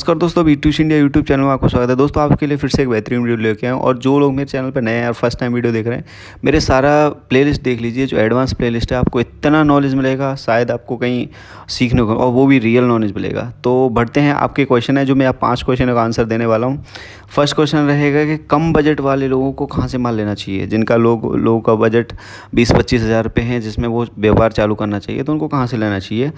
नमस्कार दोस्तों, B2C India YouTube channel में आपका स्वागत है। दोस्तों आपके लिए फिर से एक बेहतरीन वीडियो लेके आए हैं। और जो लोग मेरे चैनल पर नए हैं और फर्स्ट टाइम वीडियो देख रहे हैं, मेरे सारा प्लेलिस्ट देख लीजिए। जो एडवांस प्लेलिस्ट है, आपको इतना नॉलेज मिलेगा, शायद आपको कहीं सीखने को, और वो भी रियल नॉलेज मिलेगा। तो बढ़ते हैं, आपके क्वेश्चन है जो मैं आप 5 क्वेश्चन का आंसर देने वाला हूँ। फर्स्ट क्वेश्चन रहेगा कि कम बजट वाले लोगों को कहाँ से माल लेना चाहिए। जिनका लोगों का बजट 20-25 हज़ार रुपये है, जिसमें वो व्यापार चालू करना चाहिए, तो उनको कहाँ से लेना चाहिए।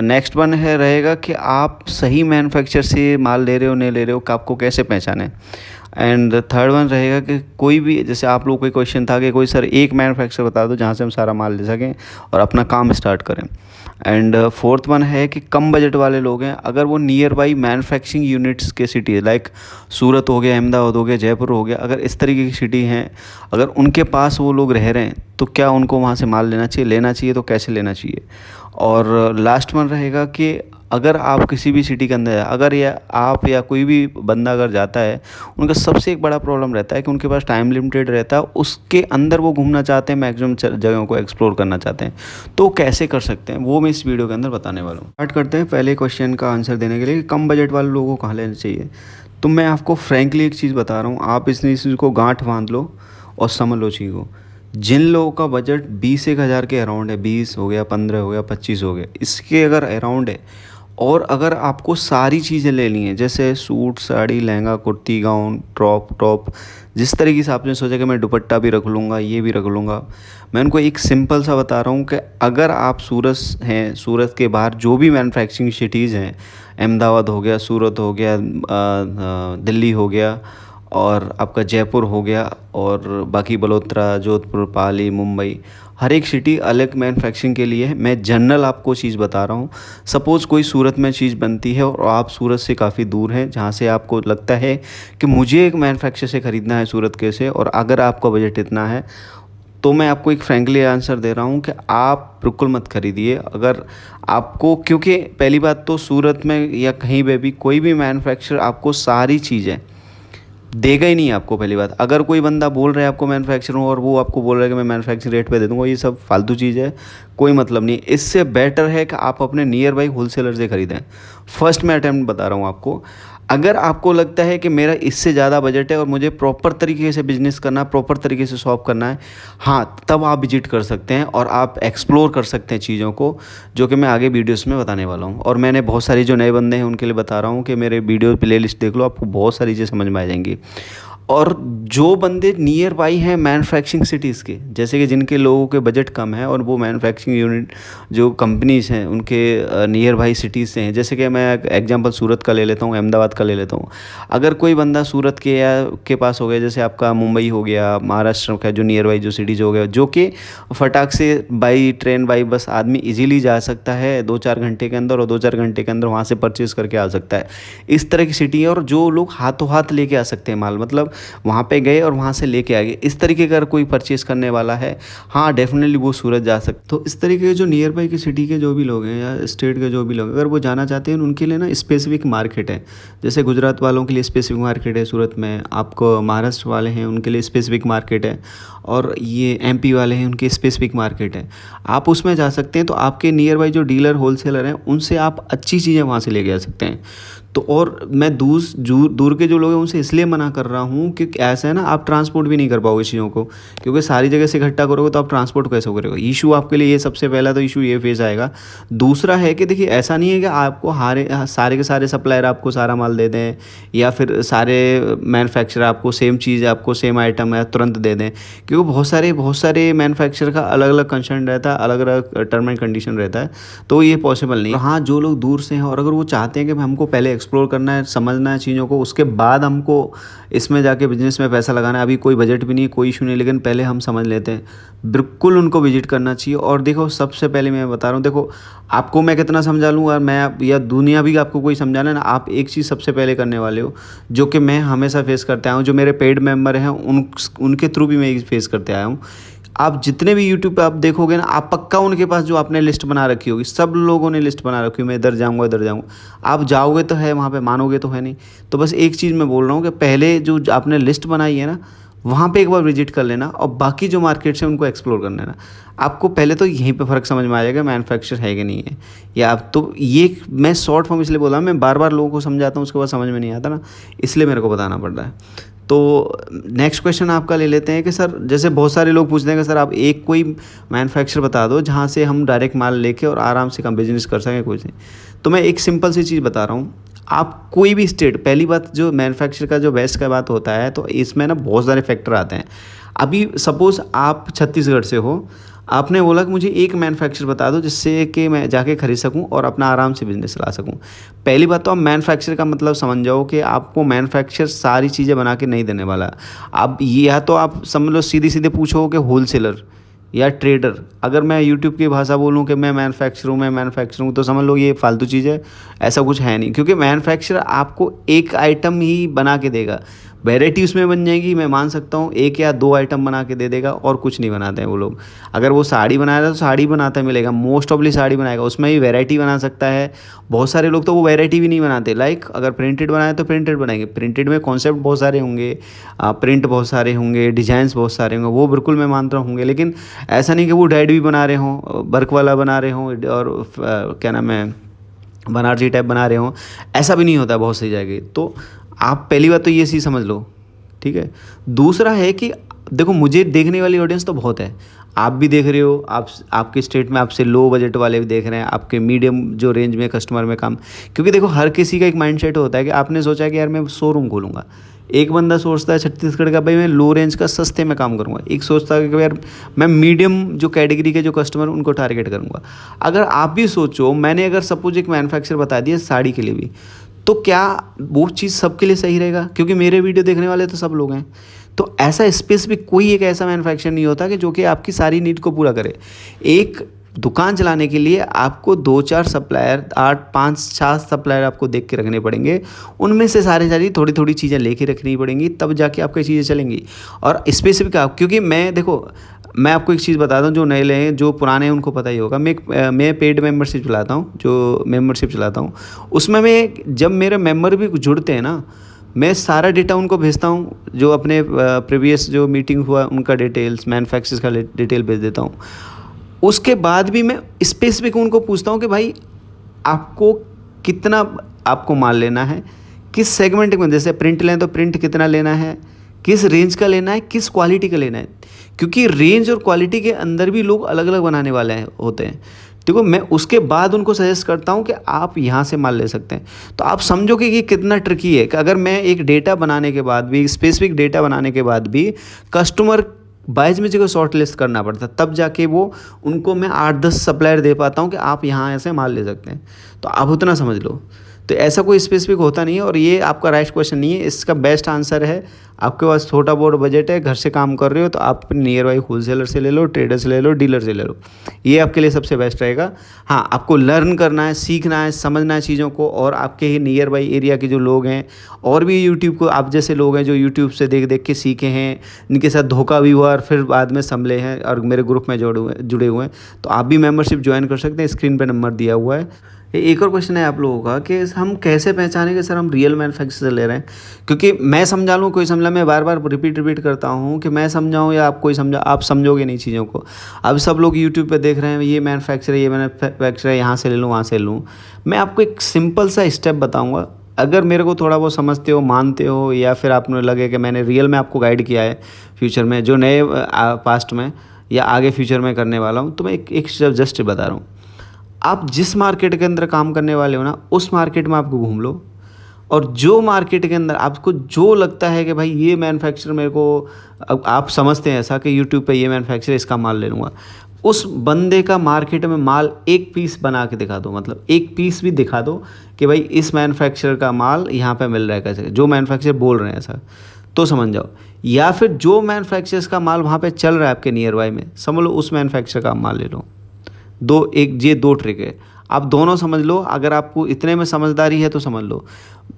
नेक्स्ट वन है रहेगा कि आप सही मैन्युफैक्चर से माल ले रहे हो नहीं ले रहे हो, कि आपको कैसे पहचानें। एंड थर्ड वन रहेगा कि कोई भी, जैसे आप लोग कोई क्वेश्चन था कि कोई सर एक मैन्युफैक्चर बता दो जहाँ से हम सारा माल ले सकें और अपना काम स्टार्ट करें। एंड फोर्थ वन है कि कम बजट वाले लोग हैं, अगर वो नियर बाई मैन्युफैक्चरिंग यूनिट्स के सिटी लाइक सूरत हो गया, अहमदाबाद हो गया, जयपुर हो गया, अगर इस तरीके की सिटी हैं, अगर उनके पास वो लोग रह रहे हैं, तो क्या उनको वहाँ से माल लेना चाहिए तो कैसे लेना चाहिए। और लास्ट वन रहेगा कि अगर आप किसी भी सिटी के अंदर, अगर आप या कोई भी बंदा अगर जाता है, उनका सबसे एक बड़ा प्रॉब्लम रहता है कि उनके पास टाइम लिमिटेड रहता है, उसके अंदर वो घूमना चाहते हैं, मैक्सिमम जगहों को एक्सप्लोर करना चाहते हैं, तो कैसे कर सकते हैं वो मैं इस वीडियो के अंदर बताने वाला हूँ। स्टार्ट करते हैं पहले क्वेश्चन का आंसर देने के लिए, कम बजट वाले लोगों को कहाँ लेना चाहिए। तो मैं आपको फ्रेंकली एक चीज़ बता रहा हूँ, आप इस चीज़ को गांठ बांध लो और समझ लो चीज़ को। जिन लोगों का बजट 20-1 हज़ार के अराउंड है, 20 हो गया, 15 हो गया, 25 हो गया, इसके अगर अराउंड है, और अगर आपको सारी चीज़ें लेनी है, जैसे suit, sari, lehenga, kurti, gown, top, जिस तरीके से आपने सोचा कि मैं दुपट्टा भी रख लूँगा, ये भी रख लूँगा, मैं उनको एक सिंपल सा बता रहा हूँ कि अगर आप सूरत हैं, सूरत के बाहर जो भी मैन्युफैक्चरिंग सिटीज़ हैं, अहमदाबाद हो गया, सूरत हो गया, दिल्ली हो गया, और आपका जयपुर हो गया, और बाकी बड़ौदा, जोधपुर, पाली, मुंबई, हर एक सिटी अलग मैन्युफैक्चरिंग के लिए है। मैं जनरल आपको चीज़ बता रहा हूँ। सपोज़ कोई सूरत में चीज़ बनती है और आप सूरत से काफ़ी दूर हैं, जहाँ से आपको लगता है कि मुझे एक मैन्युफैक्चर से ख़रीदना है सूरत के से, और अगर आपका बजट इतना है, तो मैं आपको एक फ्रैंकली आंसर दे रहा हूँ कि आप बिल्कुल मत खरीदिए। अगर आपको, क्योंकि पहली बात तो सूरत में या कहीं पे भी कोई भी मैन्युफैक्चर आपको सारी चीज़ें देगा ही नहीं आपको। पहली बात, अगर कोई बंदा बोल रहा है आपको मैन्युफैक्चर और वो आपको बोल रहा है कि मैं मैन्युफैक्चरिंग रेट पे दे दूंगा, ये सब फालतू चीज़ है, कोई मतलब नहीं। इससे बेटर है कि आप अपने नियर बाई होलसेलर से ख़रीदें। फर्स्ट मैं अटैम्प्ट बता रहा हूँ आपको। अगर आपको लगता है कि मेरा इससे ज़्यादा बजट है और मुझे प्रॉपर तरीके से बिजनेस करना है, प्रॉपर तरीके से शॉप करना है, हाँ, तब आप विजिट कर सकते हैं और आप एक्सप्लोर कर सकते हैं चीज़ों को, जो कि मैं आगे वीडियोस में बताने वाला हूँ। और मैंने बहुत सारी जो नए बंदे हैं उनके लिए बता रहा हूँ कि मेरे वीडियो प्ले लिस्ट देख लो, आपको बहुत सारी चीज़ें समझ में आ जाएंगी। और जो बंदे नियर बाई हैं मैन्युफैक्चरिंग सिटीज़ के, जैसे कि जिनके लोगों के बजट कम है और वो मैन्युफैक्चरिंग यूनिट जो कंपनीज़ हैं उनके नियर बाई सिटीज़ से हैं, जैसे कि मैं एग्जांपल सूरत का ले लेता हूँ, अहमदाबाद का ले लेता हूँ। अगर कोई बंदा सूरत के या के पास हो गया, जैसे आपका मुंबई हो गया, महाराष्ट्र का जो नियर बाई जो सिटीज़ हो गया, जो कि फटाक से बाई ट्रेन, बाई बस आदमी ईजीली जा सकता है 2-4 घंटे के अंदर, और 2-4 घंटे के अंदर वहाँ से परचेज़ करके आ सकता है। इस तरह की सिटी है। और जो लोग हाथों हाथ लेके आ सकते हैं माल, मतलब वहाँ पे गए और वहाँ से लेके आ गए, इस तरीके का अगर कोई परचेज़ करने वाला है, हाँ डेफिनेटली वो सूरत जा सकते। तो इस तरीके के जो नियर बाई की सिटी के जो भी लोग हैं या स्टेट के जो भी लोग, अगर वो जाना चाहते हैं, उनके लिए ना स्पेसिफिक मार्केट है। जैसे गुजरात वालों के लिए स्पेसिफिक मार्केट है सूरत में, आपको महाराष्ट्र वाले हैं उनके लिए स्पेसिफिक मार्केट है, और ये MP वाले हैं उनकी स्पेसिफिक मार्केट है। आप उसमें जा सकते हैं। तो आपके नियर बाई जो डीलर होलसेलर हैं, उनसे आप अच्छी चीज़ें वहाँ से लेके आ सकते हैं। तो और मैं दूर के जो लोग हैं उनसे इसलिए मना कर रहा हूँ क्योंकि ऐसा है ना, आप ट्रांसपोर्ट भी नहीं कर पाओगे चीज़ों को, क्योंकि सारी जगह से इकट्ठा करोगे तो आप ट्रांसपोर्ट कैसे करोगे। इशू आपके लिए ये सबसे पहला तो इशू ये फेस आएगा। दूसरा है कि देखिए, ऐसा नहीं है कि आपको सारे के सारे सप्लायर आपको सारा माल दे दें, या फिर सारे मैन्युफैक्चरर आपको सेम चीज़, आपको सेम आइटम है तुरंत दे दें, क्योंकि बहुत सारे मैन्युफैक्चरर का अलग अलग कंसर्न रहता है, अलग अलग टर्म एंड कंडीशन रहता है, तो ये पॉसिबल नहीं। हाँ, जो लोग दूर से हैं और अगर वो चाहते हैं कि हमको पहले एक्सप्लोर करना है, समझना है चीज़ों को, उसके बाद हमको इसमें जाके बिजनेस में पैसा लगाना है, अभी कोई बजट भी नहीं, कोई इशू नहीं, लेकिन पहले हम समझ लेते हैं, बिल्कुल उनको विजिट करना चाहिए। और देखो, सबसे पहले मैं बता रहा हूँ, देखो आपको मैं कितना समझा लूँ, और मैं या दुनिया भी आपको कोई समझाना है ना, आप एक चीज़ सबसे पहले करने वाले हो, जो कि मैं हमेशा फेस करते आया हूँ, जो मेरे पेड मेंबर हैं उनके थ्रू भी मैं फेस करते आया हूँ। आप जितने भी यूट्यूब पे आप देखोगे ना, आप पक्का उनके पास जो आपने लिस्ट बना रखी होगी, सब लोगों ने लिस्ट बना रखी होगी, मैं इधर जाऊँगा इधर जाऊँगा, आप जाओगे तो है वहाँ पे, मानोगे तो है नहीं। तो बस एक चीज़ मैं बोल रहा हूँ कि पहले जो आपने लिस्ट बनाई है ना, वहाँ पे एक बार विजिट कर लेना और बाकी जो मार्केट्स हैं उनको एक्सप्लोर कर लेना। आपको पहले तो यहीं पे फ़र्क समझ में आ जाएगा मैन्युफैक्चर है कि नहीं है। या आप तो ये मैं शॉर्ट फॉर्म इसलिए बोला, मैं बार बार लोगों को समझाता हूँ उसके बाद समझ में नहीं आता ना, इसलिए मेरे को बताना पड़ रहा है। तो नेक्स्ट क्वेश्चन आपका ले लेते हैं कि सर जैसे बहुत सारे लोग पूछते हैं कि सर आप एक कोई मैन्युफैक्चर बता दो जहाँ से हम डायरेक्ट माल लेके और आराम से कम बिजनेस कर सकें कुछ नहीं। तो मैं एक सिंपल सी चीज़ बता रहा हूँ, आप कोई भी स्टेट, पहली बात जो मैन्युफैक्चर का जो बेस्ट का बात होता है तो इसमें ना बहुत सारे फैक्टर आते हैं। अभी सपोज़ आप छत्तीसगढ़ से हो, आपने बोला कि मुझे एक मैन्युफैक्चर बता दो जिससे कि मैं जाके खरीद सकूं और अपना आराम से बिजनेस चला सकूं। पहली बात तो आप मैन्युफैक्चर का मतलब समझ जाओ कि आपको मैन्युफैक्चर सारी चीज़ें बना के नहीं देने वाला। अब या तो आप समझ लो सीधे सीधे पूछो कि होलसेलर या ट्रेडर। अगर मैं यूट्यूब की भाषा बोलूँ कि मैं मैन्युफैक्चर हूँ तो समझ लो ये फालतू चीज़ है, ऐसा कुछ है नहीं। क्योंकि मैन्युफैक्चर आपको एक आइटम ही बना के देगा, वैरायटी उसमें बन जाएगी, मैं मान सकता हूँ एक या दो आइटम बना के दे देगा और कुछ नहीं बनाते हैं वो लोग। अगर वो साड़ी बना रहा है तो साड़ी बनाता मिलेगा, मोस्ट ऑफली साड़ी बनाएगा, उसमें भी वैरायटी बना सकता है। बहुत सारे लोग तो वो वैरायटी भी नहीं बनाते, लाइक अगर प्रिंटेड बनाए तो प्रिंटेड बनाएंगे, प्रिंटेड में कॉन्सेप्ट बहुत सारे होंगे, प्रिंट बहुत सारे होंगे, डिज़ाइंस बहुत सारे होंगे, वो बिल्कुल मैं मानता होंगे। लेकिन ऐसा नहीं कि वो डेड भी बना रहे हों, वर्क वाला बना रहे हों और क्या नाम है बनारसी टाइप बना रहे हों, ऐसा भी नहीं होता बहुत सी जगह। तो आप पहली बात तो ये चीज़ समझ लो, ठीक है। दूसरा है कि देखो मुझे देखने वाली ऑडियंस तो बहुत है, आप भी देख रहे हो, आप आपके स्टेट में आपसे लो बजट वाले भी देख रहे हैं, आपके मीडियम जो रेंज में कस्टमर में कम। क्योंकि देखो हर किसी का एक माइंडसेट होता है कि आपने सोचा कि यार मैं शोरूम खोलूँगा, एक बंदा सोचता है छत्तीसगढ़ का भाई मैं लो रेंज का सस्ते में काम करूँगा, एक सोचता है कि यार मैं मीडियम जो कैटेगरी के जो कस्टमर उनको टारगेट करूँगा। अगर आप भी सोचो, मैंने अगर सपोज एक मैन्युफैक्चर बता दिया साड़ी के लिए भी, तो क्या वो चीज़ सबके लिए सही रहेगा? क्योंकि मेरे वीडियो देखने वाले तो सब लोग हैं। तो ऐसा स्पेसिफिक कोई एक ऐसा मैन्युफैक्चर नहीं होता कि जो कि आपकी सारी नीड को पूरा करे। एक दुकान चलाने के लिए आपको 2-4 सप्लायर, 8-5-6 सप्लायर आपको देख के रखने पड़ेंगे, उनमें से सारी थोड़ी थोड़ी चीज़ें लेके रखनी पड़ेंगी, तब जाके आपकी चीज़ें चलेंगी। और स्पेसिफिक आप, क्योंकि मैं देखो मैं आपको एक चीज़ बताता हूँ, जो नए हैं जो पुराने हैं उनको पता ही होगा, मैं पेड मेंबरशिप चलाता हूँ, जो मेंबरशिप चलाता हूँ उसमें मैं जब मेरे मेंबर भी जुड़ते हैं ना, मैं सारा डेटा उनको भेजता हूँ, जो अपने प्रीवियस जो मीटिंग हुआ उनका डिटेल्स, मैन्युफैक्चर्स का डिटेल भेज देता हूँ। उसके बाद भी मैं स्पेसिफिक उनको पूछता हूँ कि भाई आपको कितना आपको माल लेना है, किस सेगमेंट में, जैसे प्रिंट लें तो प्रिंट कितना लेना है, किस रेंज का लेना है, किस क्वालिटी का लेना है। क्योंकि रेंज और क्वालिटी के अंदर भी लोग अलग अलग बनाने वाले हैं होते हैं। देखो मैं उसके बाद उनको सजेस्ट करता हूँ कि आप यहाँ से माल ले सकते हैं। तो आप समझो कि ये कितना ट्रिकी है कि अगर मैं एक डेटा बनाने के बाद भी, स्पेसिफिक डेटा बनाने के बाद भी कस्टमर बाइज में को शॉर्ट लिस्ट करना पड़ता, तब जाके वो उनको मैं 8-10 सप्लायर दे पाता हूँ कि आप यहाँ ऐसे माल ले सकते हैं। तो आप उतना समझ लो। तो ऐसा कोई स्पेसिफिक होता नहीं है, और ये आपका राइट क्वेश्चन नहीं है, इसका बेस्ट आंसर है आपके पास छोटा बहुत बजट है, घर से काम कर रहे हो तो आप नियर बाई होलसेलर से ले लो, ट्रेडर से ले लो, डीलर से ले लो, ये आपके लिए सबसे बेस्ट रहेगा। हाँ, आपको लर्न करना है, सीखना है, समझना है चीज़ों को, और आपके ही नियर बाई एरिया के जो लोग हैं और भी यूट्यूब को आप जैसे लोग हैं जो यूट्यूब से देख देख के सीखे हैं, इनके साथ धोखा भी हुआ और फिर बाद में संभले हैं और मेरे ग्रुप में जुड़े हुए हैं, तो आप भी मेंबरशिप ज्वाइन कर सकते हैं, स्क्रीन पर नंबर दिया हुआ है। एक और क्वेश्चन है आप लोगों का कि हम कैसे पहचानें कि सर हम रियल मैन्युफैक्चरर से ले रहे हैं। क्योंकि मैं समझा लूँ कोई समझा, मैं बार बार रिपीट करता हूँ कि मैं समझाऊँ या आप कोई समझा, आप समझोगे नहीं चीज़ों को। अब सब लोग यूट्यूब पे देख रहे हैं ये मैन्युफैक्चर है, यहाँ से ले लूँ वहाँ से लूँ। मैं आपको एक सिंपल सा स्टेप बताऊँगा, अगर मेरे को थोड़ा बहुत समझते हो, मानते हो, या फिर आपने लगे कि मैंने रियल में आपको गाइड किया है फ्यूचर में, जो नए पास्ट में या आगे फ्यूचर में करने वाला हूँ, तो मैं एक जस्ट बता रहा हूँ। आप जिस मार्केट के अंदर काम करने वाले हो ना, उस मार्केट में आपको घूम लो, और जो मार्केट के अंदर आपको जो लगता है कि भाई ये मैन्युफैक्चर मेरे को, आप समझते हैं ऐसा कि यूट्यूब पे ये मैन्युफैक्चर इसका माल ले लूँगा, उस बंदे का मार्केट में माल एक पीस बना के दिखा दो, मतलब एक पीस भी दिखा दो कि भाई इस मैन्युफैक्चर का माल यहाँ पे मिल रहा है, कैसे जो मैन्युफैक्चर बोल रहे हैं ऐसा, तो समझ जाओ। या फिर जो मैन्युफैक्चर्स का माल वहाँ पे चल रहा है आपके नियर बाई में, समझ लो उस मैन्युफैक्चर का माल ले लो। ये दो ट्रिक है, आप दोनों समझ लो। अगर आपको इतने में समझदारी है तो समझ लो।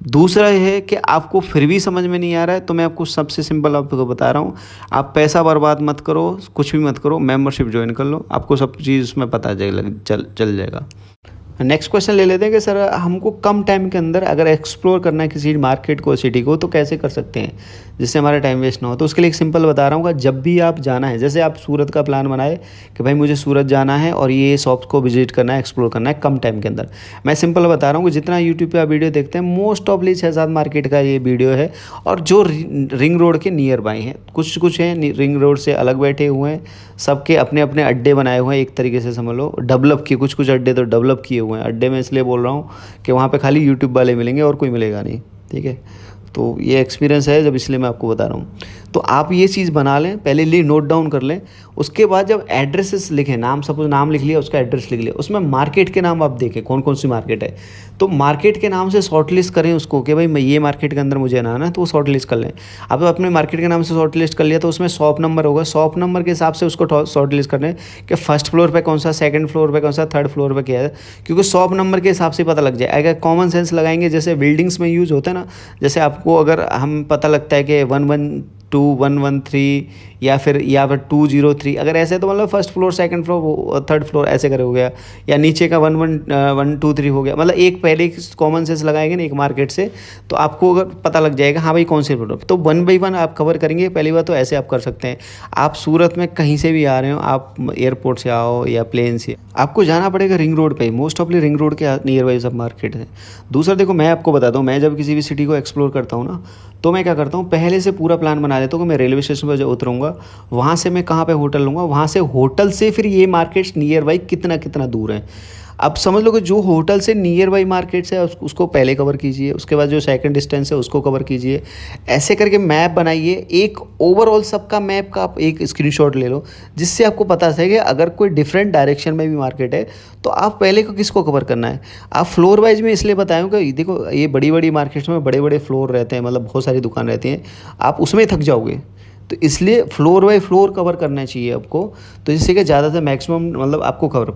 दूसरा ये है कि आपको फिर भी समझ में नहीं आ रहा है, तो मैं आपको सबसे सिंपल आपको बता रहा हूँ, आप पैसा बर्बाद मत करो, कुछ भी मत करो, मेंबरशिप ज्वाइन कर लो, आपको सब चीज़ उसमें पता चल जाएगा। नेक्स्ट क्वेश्चन ले लेते हैं कि सर हमको कम टाइम के अंदर अगर एक्सप्लोर करना है किसी मार्केट को, सिटी को, तो कैसे कर सकते हैं जिससे हमारा टाइम वेस्ट ना हो। तो उसके लिए एक सिंपल बता रहा हूँ कि जब भी आप जाना है, जैसे आप सूरत का प्लान बनाए कि भाई मुझे सूरत जाना है और ये शॉप्स को विजिट करना है, एक्सप्लोर करना है कम टाइम के अंदर। मैं सिंपल बता रहा हूँ कि जितना यूट्यूब पे आप वीडियो देखते हैं मोस्ट ऑफली 6-7 मार्केट का ये वीडियो है, और जो रिंग रोड के नियर बाई हैं, कुछ कुछ हैं रिंग रोड से अलग बैठे हुए हैं, सबके अपने अपने अड्डे बनाए हुए हैं, एक तरीके से समझ लो डेवलप किए, कुछ कुछ अड्डे तो डेवलप किए हुए हैं। अड्डे में इसलिए बोल रहा हूँ कि वहाँ पे खाली यूट्यूब वाले मिलेंगे और कोई मिलेगा नहीं, ठीक है। तो ये एक्सपीरियंस है जब, इसलिए मैं आपको बता रहा हूँ। तो आप ये चीज़ बना लें, पहले लिए नोट डाउन कर लें। उसके बाद जब एड्रेसेस लिखें, नाम सपोज नाम लिख लिया, उसका एड्रेस लिख लिया, उसमें मार्केट के नाम आप देखें कौन कौन सी मार्केट है। तो मार्केट के नाम से शॉर्ट लिस्ट करें उसको कि भाई मैं ये मार्केट के अंदर मुझे आना है, तो वो शॉर्ट लिस्ट कर लें। अब अपने मार्केट के नाम से शॉर्ट लिस्ट कर लिया तो उसमें शॉप नंबर होगा, शॉप नंबर के हिसाब से उसको शॉर्ट लिस्ट कर लें कि फर्स्ट फ्लोर पे कौन सा, सेकंड फ्लोर पे कौन सा, थर्ड फ्लोर पे क्या है, क्योंकि शॉप नंबर के हिसाब से पता लग जाए। अगर कॉमन सेंस लगाएंगे, जैसे बिल्डिंग्स में यूज़ होता है ना, जैसे आपको अगर हम पता लगता है कि 112 113 या फिर 203, अगर ऐसे तो मतलब first floor, second floor, third floor ऐसे करे हो गया, या नीचे का 112 हो गया, मतलब एक पहले कॉमन सेंस लगाएंगे ना एक मार्केट से, तो आपको अगर पता लग जाएगा हाँ भाई कौन से फ्लोर। तो 1 बाई 1 आप कवर करेंगे। पहली बात तो ऐसे आप कर सकते हैं। आप सूरत में कहीं से भी आ रहे हो, आप एयरपोर्ट से आओ या प्लेन से, आपको जाना पड़ेगा रिंग रोड पे। मोस्ट ऑफली रिंग रोड के नियर बाई सब मार्केट है। दूसरा देखो, मैं आपको बताता हूँ, मैं जब किसी भी सिटी को एक्सप्लोर करता हूँ ना, तो मैं क्या करता हूँ, पहले से पूरा प्लान बना लेता हूँ कि मैं रेलवे स्टेशन पर जब उतरूँगा, वहाँ से मैं कहाँ पे होटल लूँगा, वहाँ से होटल से फिर ये मार्केट्स नियर बाई कितना कितना दूर हैं। अब समझ लो कि जो होटल से नियर बाई मार्केट्स है उसको पहले कवर कीजिए, उसके बाद जो सेकंड डिस्टेंस है उसको कवर कीजिए। ऐसे करके मैप बनाइए, एक ओवरऑल सबका मैप का आप एक स्क्रीनशॉट ले लो, जिससे आपको पता चले कि अगर कोई डिफरेंट डायरेक्शन में भी मार्केट है तो आप पहले को किसको कवर करना है। आप फ्लोर वाइज में इसलिए बताऊँ कि देखो ये बड़ी बड़ी मार्केट्स में बड़े बड़े फ्लोर रहते हैं, मतलब बहुत सारी दुकान रहती हैं, आप उसमें थक जाओगे। तो इसलिए फ्लोर बाय फ्लोर कवर करना चाहिए आपको, तो जिससे कि ज़्यादा से मैक्सिमम मतलब आपको कवर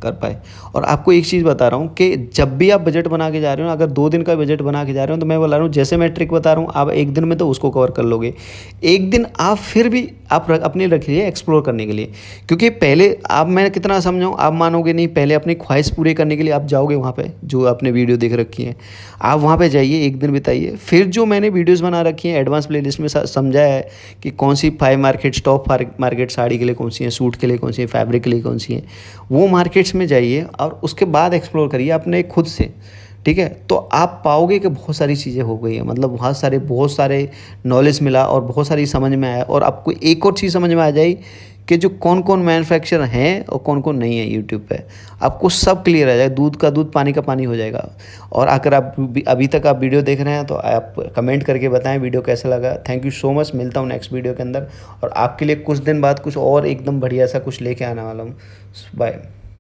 कर पाए। और आपको एक चीज़ बता रहा हूँ कि जब भी आप बजट बना के जा रहे हो, अगर 2 दिन का बजट बना के जा रहे हो, तो मैं बता रहा हूँ जैसे मैं ट्रिक बता रहा हूँ, आप 1 दिन में तो उसको कवर कर लोगे। 1 दिन आप फिर भी आप अपने रखिए एक्सप्लोर करने के लिए, क्योंकि पहले आप, मैं कितना समझाऊँ आप मानोगे नहीं, पहले अपनी ख्वाहिश पूरी करने के लिए आप जाओगे वहाँ पे, जो आपने वीडियो देख रखी है आप वहाँ पे जाइए, 1 दिन बिताइए। फिर जो मैंने वीडियोस बना रखी हैं एडवांस प्लेलिस्ट में समझाया है कि कौन सी 5 मार्केट्स, टॉप मार्केट साड़ी के लिए कौन सी है, सूट के लिए कौन सी है, फैब्रिक के लिए कौन सी है, वो मार्केट्स में जाइए और उसके बाद एक्सप्लोर करिए अपने खुद से, ठीक है। तो आप पाओगे कि बहुत सारी चीज़ें हो गई हैं, मतलब बहुत सारे नॉलेज मिला और बहुत सारी समझ में आया। और आपको एक और चीज़ समझ में आ जाए कि जो कौन कौन मैन्युफैक्चर हैं और कौन कौन नहीं है यूट्यूब पे, आपको सब क्लियर आ जाएगा, दूध का दूध पानी का पानी हो जाएगा। और अगर आप अभी तक आप वीडियो देख रहे हैं तो आप कमेंट करके बताएं वीडियो कैसा लगा। थैंक यू सो मच, मिलता हूँ नेक्स्ट वीडियो के अंदर, और आपके लिए कुछ दिन बाद कुछ और एकदम बढ़िया सा कुछ लेके आने वाला हूँ। बाय।